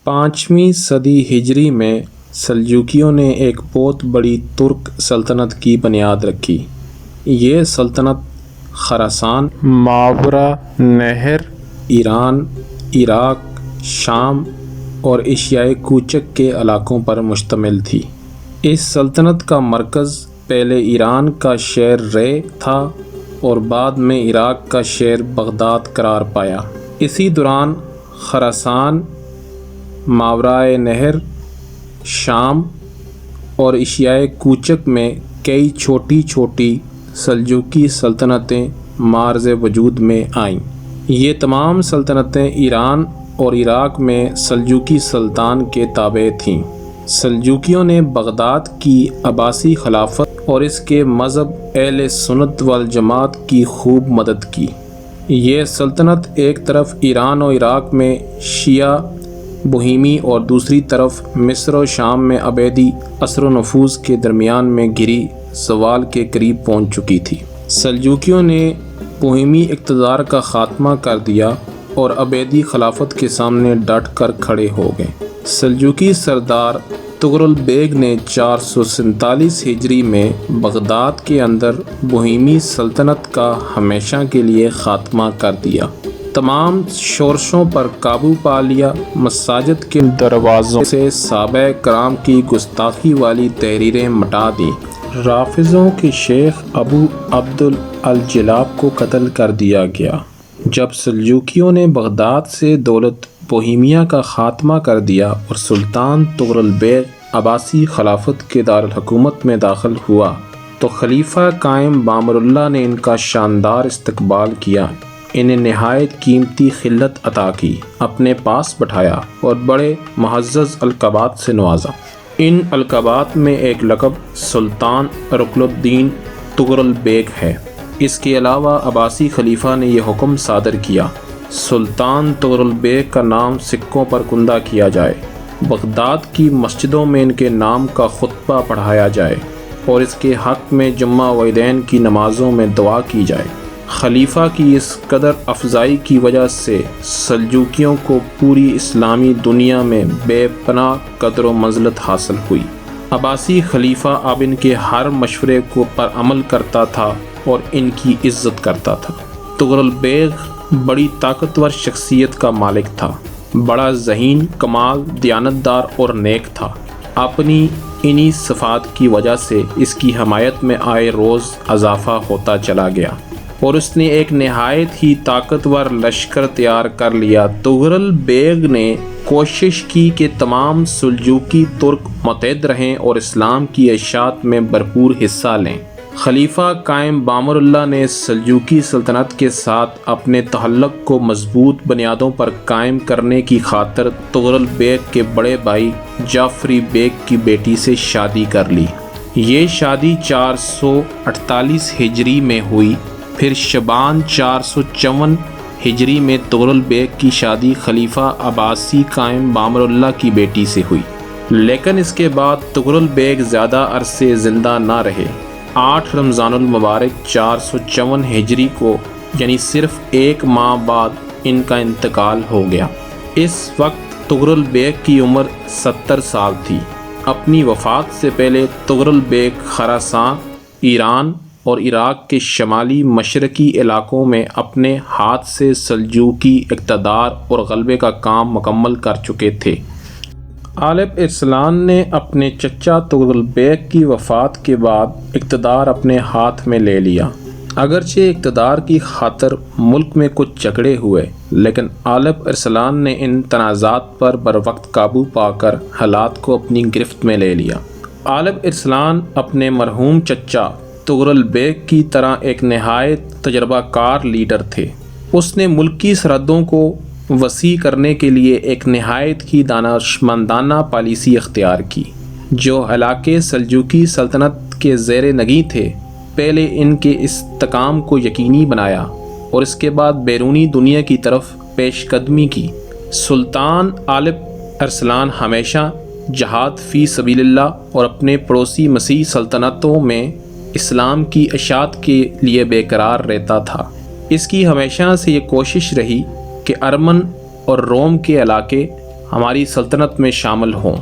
5ویں صدی ہجری میں سلجوکیوں نے ایک بہت بڑی ترک سلطنت کی بنیاد رکھی۔ یہ سلطنت خراسان، ماورا نہر، ایران، عراق، شام اور ایشیائے کوچک کے علاقوں پر مشتمل تھی۔ اس سلطنت کا مرکز پہلے ایران کا شہر رے تھا اور بعد میں عراق کا شہر بغداد قرار پایا۔ اسی دوران خراسان، ماورائے نہر، شام اور ایشیائے کوچک میں کئی چھوٹی چھوٹی سلجوقی سلطنتیں معرض وجود میں آئیں۔ یہ تمام سلطنتیں ایران اور عراق میں سلجوقی سلطان کے تابع تھیں۔ سلجوکیوں نے بغداد کی عباسی خلافت اور اس کے مذہب اہل سنت والجماعت کی خوب مدد کی۔ یہ سلطنت ایک طرف ایران اور عراق میں شیعہ بوہیمی اور دوسری طرف مصر و شام میں عبیدی اثر و نفوذ کے درمیان میں گھری زوال کے قریب پہنچ چکی تھی۔ سلجوکیوں نے بوہیمی اقتدار کا خاتمہ کر دیا اور عبیدی خلافت کے سامنے ڈٹ کر کھڑے ہو گئے۔ سلجوکی سردار تغرل بیگ نے 447 ہجری میں بغداد کے اندر بوہیمی سلطنت کا ہمیشہ کے لیے خاتمہ کر دیا، تمام شورشوں پر قابو پا لیا، مساجد کے دروازوں سے صحابہ کرام کی گستاخی والی تحریریں مٹا دیں، رافضوں کے شیخ ابو عبد الجلاب کو قتل کر دیا گیا۔ جب سلجوکیوں نے بغداد سے دولت بوہیمیا کا خاتمہ کر دیا اور سلطان تغرل بیگ عباسی خلافت کے دارالحکومت میں داخل ہوا تو خلیفہ قائم بامر اللہ نے ان کا شاندار استقبال کیا، انہیں نہایت قیمتی خلعت عطا کی، اپنے پاس بٹھایا اور بڑے معزز القابات سے نوازا۔ ان القابات میں ایک لقب سلطان رکن الدین تغرل بیگ ہے۔ اس کے علاوہ عباسی خلیفہ نے یہ حکم صادر کیا، سلطان تغرل بیگ کا نام سکوں پر کندہ کیا جائے، بغداد کی مسجدوں میں ان کے نام کا خطبہ پڑھایا جائے اور اس کے حق میں جمعہ و عیدین کی نمازوں میں دعا کی جائے۔ خلیفہ کی اس قدر افزائی کی وجہ سے سلجوکیوں کو پوری اسلامی دنیا میں بے پناہ قدر و منزلت حاصل ہوئی۔ عباسی خلیفہ اب ان کے ہر مشورے کو پر عمل کرتا تھا اور ان کی عزت کرتا تھا۔ تغرل بیگ بڑی طاقتور شخصیت کا مالک تھا، بڑا ذہین، کمال، دیانتدار اور نیک تھا۔ اپنی انہی صفات کی وجہ سے اس کی حمایت میں آئے روز اضافہ ہوتا چلا گیا اور اس نے ایک نہایت ہی طاقتور لشکر تیار کر لیا۔ تغرل بیگ نے کوشش کی کہ تمام سلجوقی ترک متحد رہیں اور اسلام کی اشاعت میں بھرپور حصہ لیں۔ خلیفہ قائم بامر اللہ نے سلجوقی سلطنت کے ساتھ اپنے تعلق کو مضبوط بنیادوں پر قائم کرنے کی خاطر تغرل بیگ کے بڑے بھائی جعفری بیگ کی بیٹی سے شادی کر لی۔ یہ شادی 448 ہجری میں ہوئی۔ پھر شعبان 454 ہجری میں تغرل بیگ کی شادی خلیفہ عباسی قائم بامر اللہ کی بیٹی سے ہوئی، لیکن اس کے بعد تغرل بیگ زیادہ عرصے زندہ نہ رہے۔ 8 رمضان المبارک 454 ہجری کو، یعنی صرف ایک ماہ بعد ان کا انتقال ہو گیا۔ اس وقت تغرل بیگ کی عمر 70 سال تھی۔ اپنی وفات سے پہلے تغرل بیگ خراسان، ایران اور عراق کے شمالی مشرقی علاقوں میں اپنے ہاتھ سے سلجوقی اقتدار اور غلبے کا کام مکمل کر چکے تھے۔ الپ ارسلان نے اپنے چچا تغرل بیگ کی وفات کے بعد اقتدار اپنے ہاتھ میں لے لیا۔ اگرچہ اقتدار کی خاطر ملک میں کچھ جھگڑے ہوئے، لیکن الپ ارسلان نے ان تنازعات پر بروقت قابو پا کر حالات کو اپنی گرفت میں لے لیا۔ الپ ارسلان اپنے مرحوم چچا تغرل بیگ کی طرح ایک نہایت تجربہ کار لیڈر تھے۔ اس نے ملکی سرحدوں کو وسیع کرنے کے لیے ایک نہایت ہی دانشمندانہ پالیسی اختیار کی۔ جو علاقے سلجوقی سلطنت کے زیر نگیں تھے، پہلے ان کے استحکام کو یقینی بنایا اور اس کے بعد بیرونی دنیا کی طرف پیش قدمی کی۔ سلطان الپ ارسلان ہمیشہ جہاد فی سبیل اللہ اور اپنے پڑوسی مسیح سلطنتوں میں اسلام کی اشاعت کے لیے بے قرار رہتا تھا۔ اس کی ہمیشہ سے یہ کوشش رہی کہ ارمن اور روم کے علاقے ہماری سلطنت میں شامل ہوں۔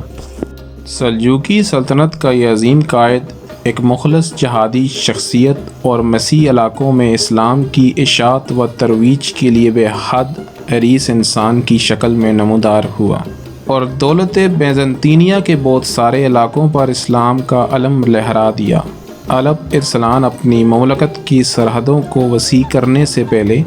سلجوقی سلطنت کا یہ عظیم قائد ایک مخلص جہادی شخصیت اور مسیح علاقوں میں اسلام کی اشاعت و ترویج کے لیے بے حد حریص انسان کی شکل میں نمودار ہوا، اور دولت بیزنطینیہ کے بہت سارے علاقوں پر اسلام کا علم لہرا دیا۔ الپ ارسلان اپنی مملکت کی سرحدوں کو وسیع کرنے سے پہلے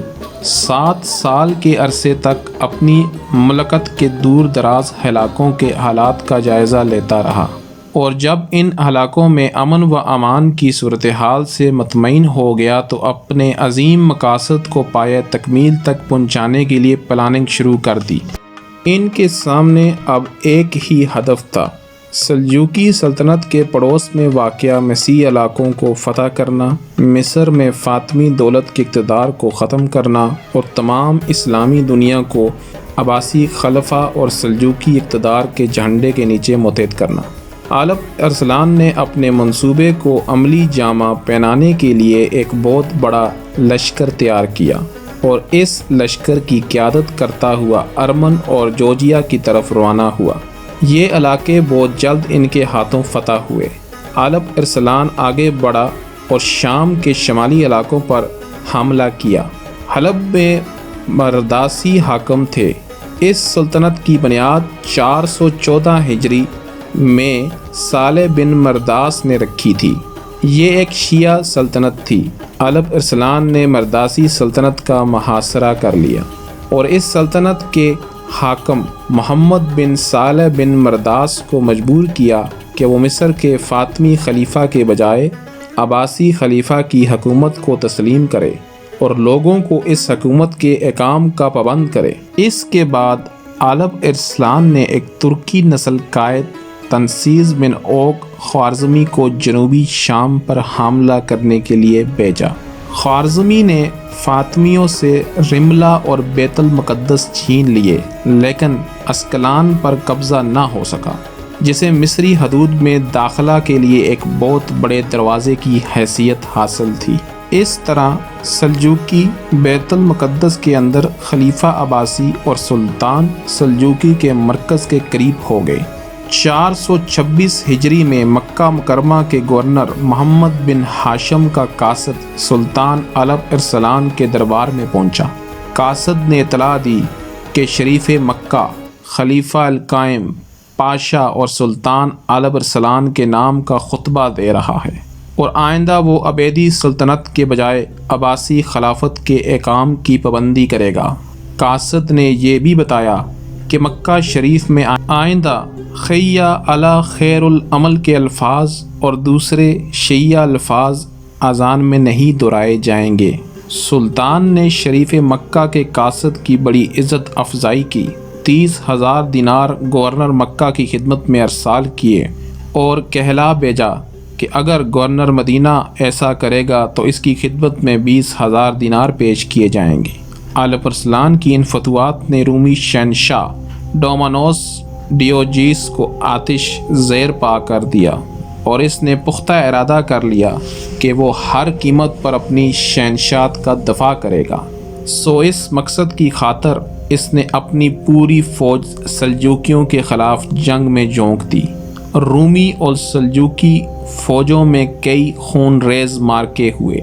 7 سال کے عرصے تک اپنی مملکت کے دور دراز علاقوں کے حالات کا جائزہ لیتا رہا، اور جب ان علاقوں میں امن و امان کی صورتحال سے مطمئن ہو گیا تو اپنے عظیم مقاصد کو پایہ تکمیل تک پہنچانے کے لیے پلاننگ شروع کر دی۔ ان کے سامنے اب ایک ہی ہدف تھا، سلجوقی سلطنت کے پڑوس میں واقع مسیح علاقوں کو فتح کرنا، مصر میں فاطمی دولت کے اقتدار کو ختم کرنا اور تمام اسلامی دنیا کو عباسی خلفاء اور سلجوقی اقتدار کے جھنڈے کے نیچے متحد کرنا۔ الپ ارسلان نے اپنے منصوبے کو عملی جامہ پہنانے کے لیے ایک بہت بڑا لشکر تیار کیا اور اس لشکر کی قیادت کرتا ہوا ارمن اور جورجیا کی طرف روانہ ہوا۔ یہ علاقے بہت جلد ان کے ہاتھوں فتح ہوئے۔ الپ ارسلان آگے بڑھا اور شام کے شمالی علاقوں پر حملہ کیا۔ حلب میں مرداسی حاکم تھے۔ اس سلطنت کی بنیاد 414 ہجری میں صالح بن مرداس نے رکھی تھی۔ یہ ایک شیعہ سلطنت تھی۔ الپ ارسلان نے مرداسی سلطنت کا محاصرہ کر لیا اور اس سلطنت کے حاکم محمد بن صالح بن مرداس کو مجبور کیا کہ وہ مصر کے فاطمی خلیفہ کے بجائے عباسی خلیفہ کی حکومت کو تسلیم کرے اور لوگوں کو اس حکومت کے احکام کا پابند کرے۔ اس کے بعد الپ ارسلان نے ایک ترکی نسل قائد تنسیز بن اوق خوارزمی کو جنوبی شام پر حملہ کرنے کے لیے بھیجا۔ خوارزمی نے فاطمیوں سے رملہ اور بیت المقدس چھین لیے، لیکن اسکلان پر قبضہ نہ ہو سکا، جسے مصری حدود میں داخلہ کے لیے ایک بہت بڑے دروازے کی حیثیت حاصل تھی۔ اس طرح سلجوقی بیت المقدس کے اندر خلیفہ عباسی اور سلطان سلجوقی کے مرکز کے قریب ہو گئے۔ 426 ہجری میں مکہ مکرمہ کے گورنر محمد بن ہاشم کا قاصد سلطان الپ ارسلان کے دربار میں پہنچا۔ قاصد نے اطلاع دی کہ شریف مکہ خلیفہ القائم پاشا اور سلطان الپ ارسلان کے نام کا خطبہ دے رہا ہے اور آئندہ وہ عبیدی سلطنت کے بجائے عباسی خلافت کے احکام کی پابندی کرے گا۔ قاصد نے یہ بھی بتایا کہ مکہ شریف میں آئندہ خیّ علی خیر العمل کے الفاظ اور دوسرے شیعہ الفاظ اذان میں نہیں دہرائے جائیں گے۔ سلطان نے شریف مکہ کے قاصد کی بڑی عزت افزائی کی، 30,000 دینار گورنر مکہ کی خدمت میں ارسال کیے اور کہلا بھیجا کہ اگر گورنر مدینہ ایسا کرے گا تو اس کی خدمت میں 20,000 دینار پیش کیے جائیں گے۔ الپ ارسلان کی ان فتوحات نے رومی شہنشاہ ڈومانوس ڈیوجیس کو آتش زیر پا کر دیا اور اس نے پختہ ارادہ کر لیا کہ وہ ہر قیمت پر اپنی شہنشاہت کا دفاع کرے گا۔ سو اس مقصد کی خاطر اس نے اپنی پوری فوج سلجوقیوں کے خلاف جنگ میں جھونک دی۔ رومی اور سلجوقی فوجوں میں کئی خون ریز مارکے ہوئے۔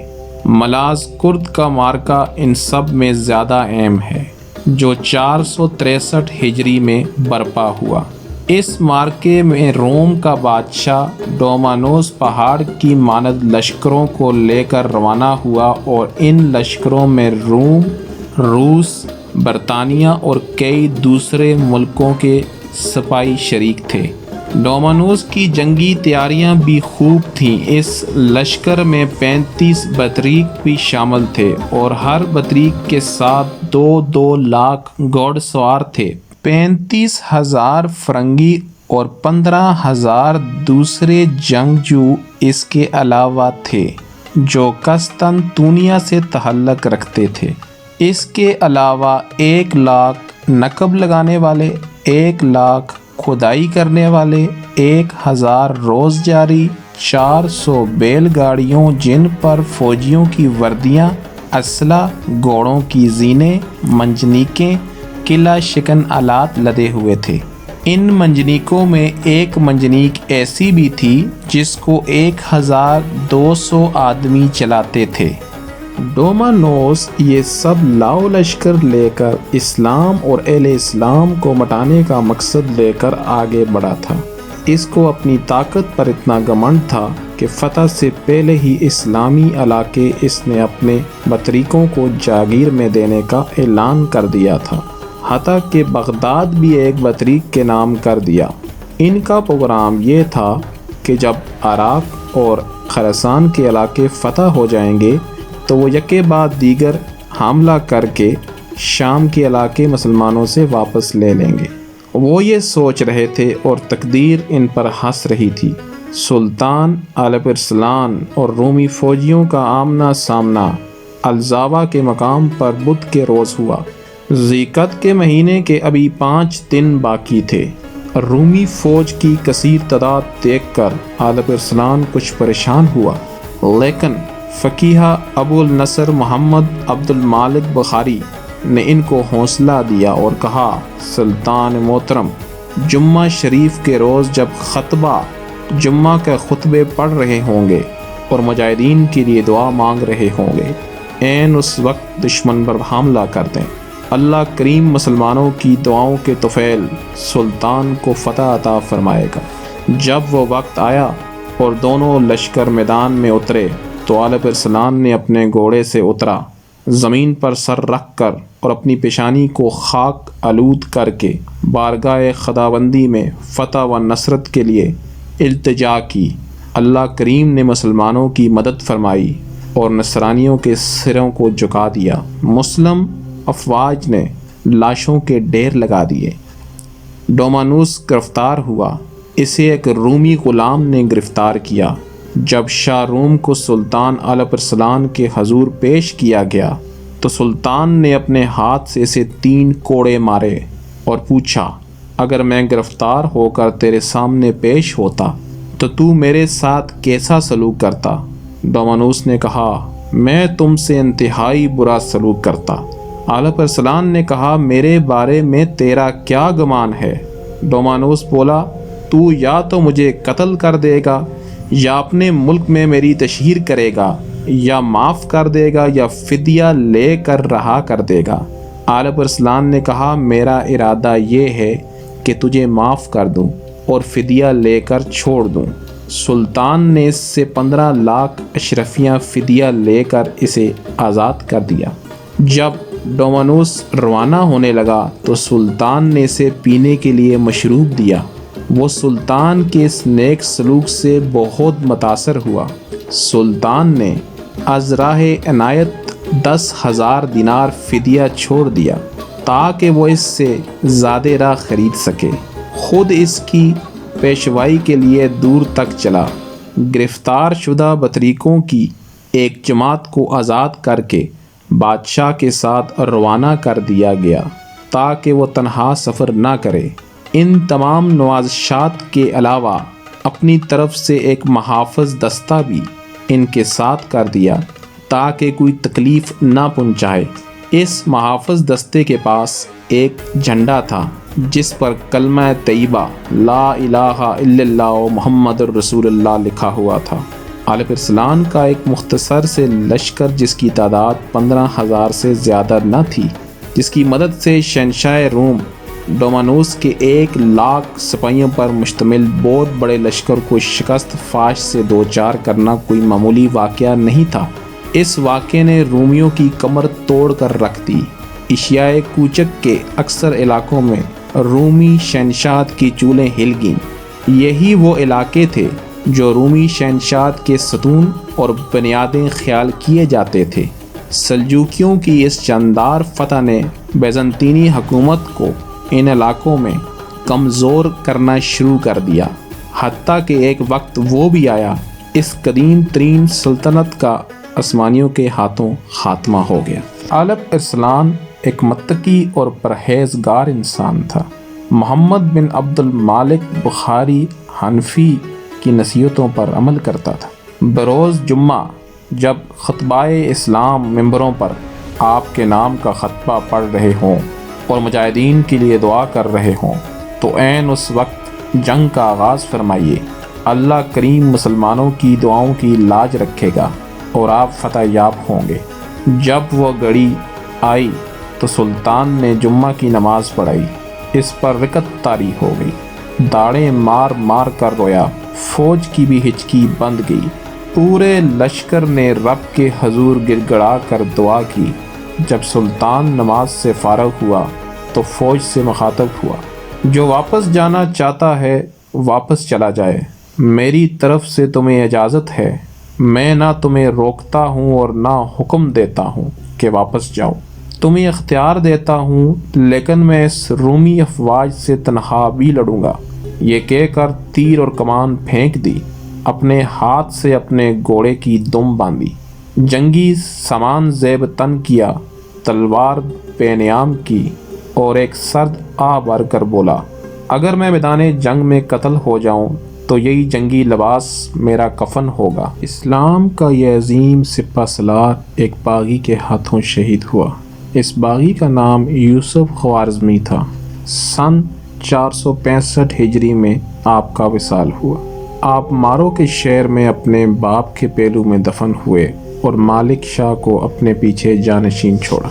ملاز کرد کا مارکہ ان سب میں زیادہ اہم ہے، جو 463 ہجری میں برپا ہوا۔ اس مارکے میں روم کا بادشاہ ڈومانوس پہاڑ کی مانند لشکروں کو لے کر روانہ ہوا اور ان لشکروں میں روم، روس، برطانیہ اور کئی دوسرے ملکوں کے سپاہی شریک تھے۔ ڈومانوس کی جنگی تیاریاں بھی خوب تھیں۔ اس لشکر میں 35 بطریق بھی شامل تھے اور ہر بطریق کے ساتھ 2 لاکھ گھوڑ سوار تھے۔ 35,000 فرنگی اور 15,000 دوسرے جنگجو اس کے علاوہ تھے جو قسطنطنیہ سے تعلق رکھتے تھے۔ اس کے علاوہ 1 لاکھ نقب لگانے والے، 1 لاکھ کھدائی کرنے والے، 1,000 روزجاری، 400 بیل گاڑیوں جن پر فوجیوں کی وردیاں، اسلحہ، گھوڑوں کی زینیں، منجنیقیں، قلعہ شکن آلات لدے ہوئے تھے۔ ان منجنیکوں میں ایک منجنیک ایسی بھی تھی جس کو 1200 آدمی چلاتے تھے۔ ڈومانوس یہ سب لاؤ لشکر لے کر اسلام اور اہل اسلام کو مٹانے کا مقصد لے کر آگے بڑھا تھا۔ اس کو اپنی طاقت پر اتنا گھمنڈ تھا کہ فتح سے پہلے ہی اسلامی علاقے اس نے اپنے بطریقوں کو جاگیر میں دینے کا اعلان کر دیا تھا، حتیٰ کہ بغداد بھی ایک بطریق کے نام کر دیا۔ ان کا پروگرام یہ تھا کہ جب عراق اور خراسان کے علاقے فتح ہو جائیں گے تو وہ یکے بعد دیگر حملہ کر کے شام کے علاقے مسلمانوں سے واپس لے لیں گے۔ وہ یہ سوچ رہے تھے اور تقدیر ان پر ہنس رہی تھی۔ سلطان علیہ السلام اور رومی فوجیوں کا آمنا سامنا الزاوا کے مقام پر بدھ کے روز ہوا۔ ذیقعد کے مہینے کے ابھی 5 دن باقی تھے۔ رومی فوج کی کثیر تعداد دیکھ کر علیہ السلام کچھ پریشان ہوا، لیکن فقیہ ابو النصر محمد عبد المالک بخاری نے ان کو حوصلہ دیا اور کہا، سلطان محترم، جمعہ شریف کے روز جب خطبہ جمعہ کے خطبے پڑھ رہے ہوں گے اور مجاہدین کے لیے دعا مانگ رہے ہوں گے، عین اس وقت دشمن پر حملہ کر دیں۔ اللہ کریم مسلمانوں کی دعاؤں کے طفیل سلطان کو فتح عطا فرمائے گا۔ جب وہ وقت آیا اور دونوں لشکر میدان میں اترے تو علیہ السلام نے اپنے گھوڑے سے اترا، زمین پر سر رکھ کر اور اپنی پیشانی کو خاک آلود کر کے بارگاہ خداوندی میں فتح و نصرت کے لیے التجا کی۔ اللہ کریم نے مسلمانوں کی مدد فرمائی اور نصرانیوں کے سروں کو جھکا دیا۔ مسلم افواج نے لاشوں کے ڈھیر لگا دیے۔ ڈومانوس گرفتار ہوا۔ اسے ایک رومی غلام نے گرفتار کیا۔ جب شاہ روم کو سلطان علیہ السلام کے حضور پیش کیا گیا تو سلطان نے اپنے ہاتھ سے اسے 3 کوڑے مارے اور پوچھا، اگر میں گرفتار ہو کر تیرے سامنے پیش ہوتا تو میرے ساتھ کیسا سلوک کرتا؟ ڈومانوس نے کہا، میں تم سے انتہائی برا سلوک کرتا۔ علیہ السلام نے کہا، میرے بارے میں تیرا کیا گمان ہے؟ ڈومانوس بولا، تو یا تو مجھے قتل کر دے گا یا اپنے ملک میں میری تشہیر کرے گا، یا معاف کر دے گا یا فدیہ لے کر رہا کر دے گا۔ علیہ السلام نے کہا، میرا ارادہ یہ ہے کہ تجھے معاف کر دوں اور فدیہ لے کر چھوڑ دوں۔ سلطان نے اس سے 15 لاکھ اشرفیاں فدیہ لے کر اسے آزاد کر دیا۔ جب ڈومانوس روانہ ہونے لگا تو سلطان نے اسے پینے کے لیے مشروب دیا۔ وہ سلطان کے اس نیک سلوک سے بہت متاثر ہوا۔ سلطان نے از راہ عنایت 10,000 دینار فدیہ چھوڑ دیا تاکہ وہ اس سے زیادہ راہ خرید سکے۔ خود اس کی پیشوائی کے لیے دور تک چلا۔ گرفتار شدہ بطریقوں کی ایک جماعت کو آزاد کر کے بادشاہ کے ساتھ روانہ کر دیا گیا تاکہ وہ تنہا سفر نہ کرے۔ ان تمام نوازشات کے علاوہ اپنی طرف سے ایک محافظ دستہ بھی ان کے ساتھ کر دیا تاکہ کوئی تکلیف نہ پہنچائے۔ اس محافظ دستے کے پاس ایک جھنڈا تھا جس پر کلمہ طیبہ لا الہ الا اللہ محمد الرسول اللہ لکھا ہوا تھا۔ علیہ السلام کا ایک مختصر سے لشکر جس کی تعداد 15,000 سے زیادہ نہ تھی، جس کی مدد سے شہنشاہ روم ڈومانوس کے 1,00,000 سپاہیوں پر مشتمل بہت بڑے لشکر کو شکست فاش سے دوچار کرنا کوئی معمولی واقعہ نہیں تھا۔ اس واقعے نے رومیوں کی کمر توڑ کر رکھ دی۔ ایشیا کوچک کے اکثر علاقوں میں رومی شہنشاہت کی چولیں ہل گئیں۔ یہی وہ علاقے تھے جو رومی شہنشاہت کے ستون اور بنیادیں خیال کیے جاتے تھے۔ سلجوکیوں کی اس شاندار فتح نے بیزنطینی حکومت کو ان علاقوں میں کمزور کرنا شروع کر دیا، حتیٰ کہ ایک وقت وہ بھی آیا اس قدیم ترین سلطنت کا عثمانیوں کے ہاتھوں خاتمہ ہو گیا۔ علیہ السلام ایک متقی اور پرہیزگار انسان تھا۔ محمد بن عبد المالک بخاری حنفی کی نصیحتوں پر عمل کرتا تھا۔ بروز جمعہ جب خطبہ اسلام ممبروں پر آپ کے نام کا خطبہ پڑھ رہے ہوں اور مجاہدین کے لیے دعا کر رہے ہوں تو عین اس وقت جنگ کا آغاز فرمائیے۔ اللہ کریم مسلمانوں کی دعاؤں کی لاج رکھے گا اور آپ فتح یاب ہوں گے۔ جب وہ گھڑی آئی تو سلطان نے جمعہ کی نماز پڑھائی، اس پر رکعت طاری ہو گئی، داڑیں مار مار کر رویا، فوج کی بھی ہچکی بند گئی، پورے لشکر نے رب کے حضور گڑ گڑا کر دعا کی۔ جب سلطان نماز سے فارغ ہوا تو فوج سے مخاطب ہوا، جو واپس جانا چاہتا ہے واپس چلا جائے، میری طرف سے تمہیں اجازت ہے، میں نہ تمہیں روکتا ہوں اور نہ حکم دیتا ہوں کہ واپس جاؤ، تمہیں اختیار دیتا ہوں، لیکن میں اس رومی افواج سے تنہا بھی لڑوں گا۔ یہ کہہ کر تیر اور کمان پھینک دی، اپنے ہاتھ سے اپنے گھوڑے کی دم باندھی، جنگی سامان زیب تن کیا، تلوار بے نیام کی اور ایک سرد آہ بھر کر بولا، اگر میں میدان جنگ میں قتل ہو جاؤں تو یہی جنگی لباس میرا کفن ہوگا۔ اسلام کا یہ عظیم سپہ سالار ایک باغی کے ہاتھوں شہید ہوا۔ اس باغی کا نام یوسف خوارزمی تھا۔ سن 465 ہجری میں آپ کا وصال ہوا۔ آپ مارو کے شہر میں اپنے باپ کے پہلو میں دفن ہوئے اور مالک شاہ کو اپنے پیچھے جانشین چھوڑا۔